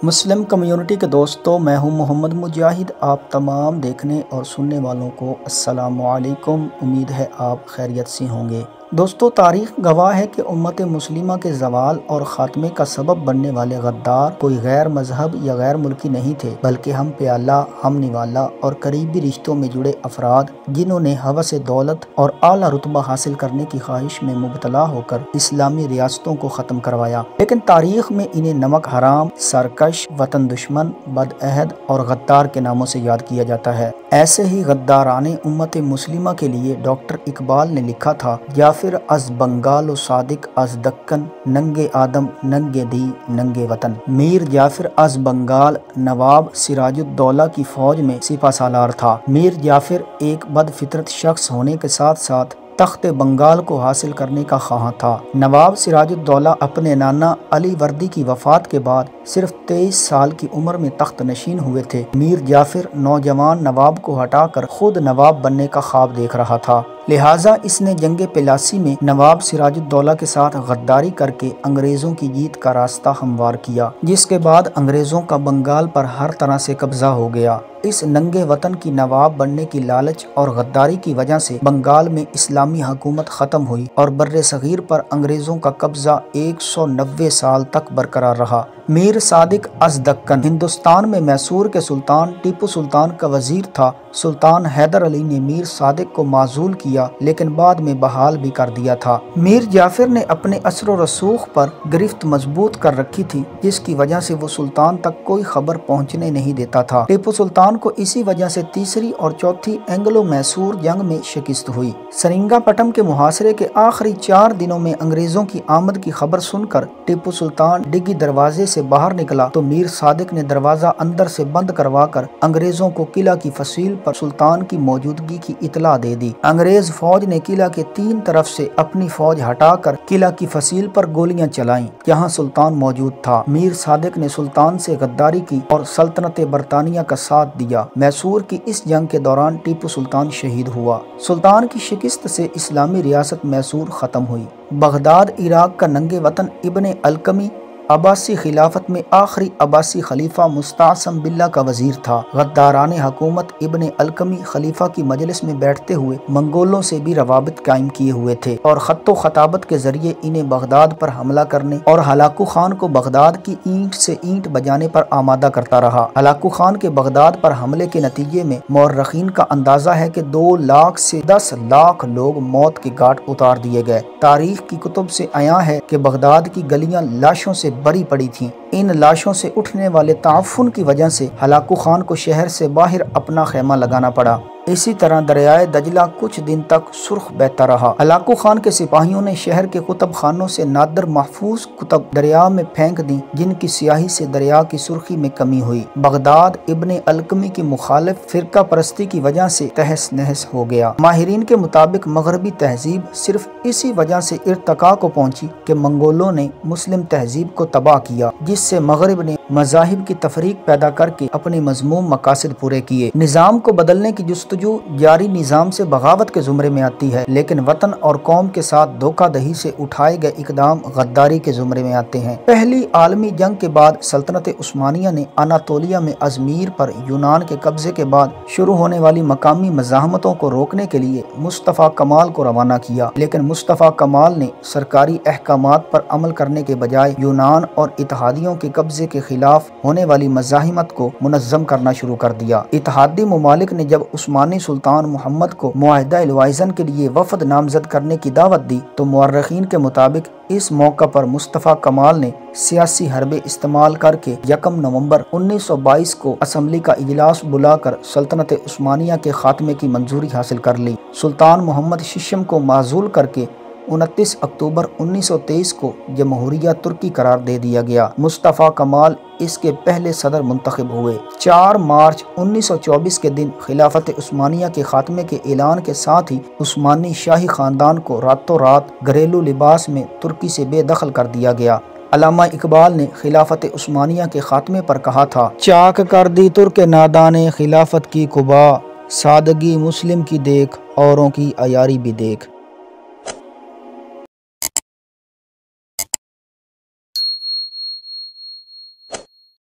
مسلم community کے دوستوں، میں ہوں محمد مجاہد۔ آپ تمام دیکھنے اور سننے والوں کو السلام علیکم۔ امید ہے آپ خیریت سے ہوں گے۔ دوستو، تاریخ گواہ ہے کہ امت مسلمہ کے زوال اور خاتمے کا سبب بننے والے غدار کوئی غیر مذہب یا غیر ملکی نہیں تھے، بلکہ ہم پیالہ، ہم نوالا اور قریبی رشتوں میں جڑے افراد، جنہوں نے ہوس دولت اور اعلیٰ رتبہ حاصل کرنے کی خواہش میں مبتلا ہو کر اسلامی ریاستوں کو ختم کروایا۔ لیکن تاریخ میں انہیں نمک حرام، سرکش، وطن دشمن، بدعہد اور غدار کے ناموں سے یاد کیا جاتا ہے۔ ایسے ہی غداران امت مسلمہ کے لیے ڈاکٹر اقبال نے لکھا تھا: جعفر از بنگال و صادق از دکن، ننگے آدم ننگے دی ننگے وطن۔ میر جعفر از بنگال نواب سراج الدولہ کی فوج میں سپہ سالار تھا۔ میر جعفر ایک بد فطرت شخص ہونے کے ساتھ ساتھ تخت بنگال کو حاصل کرنے کا خواہاں تھا۔ نواب سراج الدولہ اپنے نانا علی وردی کی وفات کے بعد صرف 23 سال کی عمر میں تخت نشین ہوئے تھے۔ میر جعفر نوجوان نواب کو ہٹا کر خود نواب بننے کا خواب دیکھ رہا تھا، لہٰذا اس نے جنگ پلاسی میں نواب سراج الدولہ کے ساتھ غداری کر کے انگریزوں کی جیت کا راستہ ہموار کیا، جس کے بعد انگریزوں کا بنگال پر ہر طرح سے قبضہ ہو گیا۔ اس ننگے وطن کی نواب بننے کی لالچ اور غداری کی وجہ سے بنگال میں اسلامی حکومت ختم ہوئی اور بر صغیر پر انگریزوں کا قبضہ 190 سال تک برقرار رہا۔ میر صادق از دکن ہندوستان میں میسور کے سلطان ٹیپو سلطان کا وزیر تھا۔ سلطان حیدر علی نے میر صادق کو معزول کیا، لیکن بعد میں بحال بھی کر دیا تھا۔ میر جعفر نے اپنے اثر و رسوخ پر گرفت مضبوط کر رکھی تھی، جس کی وجہ سے وہ سلطان تک کوئی خبر پہنچنے نہیں دیتا تھا۔ ٹیپو سلطان کو اسی وجہ سے تیسری اور چوتھی اینگلو میسور جنگ میں شکست ہوئی۔ سرنگا پٹم کے محاصرے کے آخری 4 دنوں میں انگریزوں کی آمد کی خبر سن کر ٹیپو سلطان ڈگی دروازے سے باہر نکلا تو میر صادق نے دروازہ اندر سے بند کروا کر انگریزوں کو قلعہ کی فصیل پر سلطان کی موجودگی کی اطلاع دے دی۔ انگریز فوج نے قلعہ کے 3 طرف سے اپنی فوج ہٹا کر قلعہ کی فصیل پر گولیاں چلائیں، جہاں سلطان موجود تھا۔ میر صادق نے سلطان سے غداری کی اور سلطنت برطانیہ کا ساتھ دیا۔ میسور کی اس جنگ کے دوران ٹیپو سلطان شہید ہوا۔ سلطان کی شکست سے اسلامی ریاست میسور ختم ہوئی۔ بغداد عراق کا ننگے وطن ابن القمی عباسی خلافت میں آخری عباسی خلیفہ مستعصم باللہ کا وزیر تھا۔ غداران حکومت ابن القمی خلیفہ کی مجلس میں بیٹھتے ہوئے منگولوں سے بھی روابط قائم کیے ہوئے تھے اور خط و خطابت کے ذریعے انہیں بغداد پر حملہ کرنے اور ہلاکو خان کو بغداد کی اینٹ سے اینٹ بجانے پر آمادہ کرتا رہا۔ ہلاکو خان کے بغداد پر حملے کے نتیجے میں مورخین کا اندازہ ہے کہ 2 لاکھ سے 10 لاکھ لوگ موت کے گھاٹ اتار دیے گئے۔ تاریخ کی کتب سے عیاں ہے کہ بغداد کی گلیاں لاشوں سے بری پڑی تھیں۔ ان لاشوں سے اٹھنے والے تعفن کی وجہ سے ہلاکو خان کو شہر سے باہر اپنا خیمہ لگانا پڑا۔ اسی طرح دریائے دجلہ کچھ دن تک سرخ بہتا رہا۔ ہلاکو خان کے سپاہیوں نے شہر کے کتب خانوں سے نادر محفوظ کتب دریا میں پھینک دیں، جن کی سیاہی سے دریا کی سرخی میں کمی ہوئی۔ بغداد ابن القمی کی مخالف فرقہ پرستی کی وجہ سے تہس نہس ہو گیا۔ ماہرین کے مطابق مغربی تہذیب صرف اسی وجہ سے ارتقاء کو پہنچی کہ منگولوں نے مسلم تہذیب کو تباہ کیا، جس سے مغرب نے مذاہب کی تفریق پیدا کر کے اپنے مذموم مقاصد پورے کیے۔ نظام کو بدلنے کی جستجو جاری نظام سے بغاوت کے زمرے میں آتی ہے، لیکن وطن اور قوم کے ساتھ دھوکہ دہی سے اٹھائے گئے اقدام غداری کے زمرے میں آتے ہیں۔ پہلی عالمی جنگ کے بعد سلطنت عثمانیہ نے اناطولیہ میں ازمیر پر یونان کے قبضے کے بعد شروع ہونے والی مقامی مزاحمتوں کو روکنے کے لیے مصطفیٰ کمال کو روانہ کیا، لیکن مصطفیٰ کمال نے سرکاری احکامات پر عمل کرنے کے بجائے یونان اور اتحادیوں کے قبضے کے خلاف ہونے والی مزاحمت کو منظم کرنا شروع کر دیا۔ اتحادی ممالک نے جب عثمانی سلطان محمد کو معاہدہ الوائزن کے لیے وفد نامزد کرنے کی دعوت دی تو مورخین کے مطابق اس موقع پر مصطفیٰ کمال نے سیاسی حربے استعمال کر کے 1 نومبر 1922 کو اسمبلی کا اجلاس بلا کر سلطنت عثمانیہ کے خاتمے کی منظوری حاصل کر لی۔ سلطان محمد ششم کو معزول کر کے 29 اکتوبر 1923 کو جمہوریہ ترکی قرار دے دیا گیا۔ مصطفیٰ کمال اس کے پہلے صدر منتخب ہوئے۔ 4 مارچ 1924 کے دن خلافت عثمانیہ کے خاتمے کے اعلان کے ساتھ ہی عثمانی شاہی خاندان کو راتوں رات گھریلو لباس میں ترکی سے بے دخل کر دیا گیا۔ علامہ اقبال نے خلافت عثمانیہ کے خاتمے پر کہا تھا: چاک کر دی ترک نادان خلافت کی قبا، سادگی مسلم کی دیکھ اوروں کی عیاری بھی دیکھ۔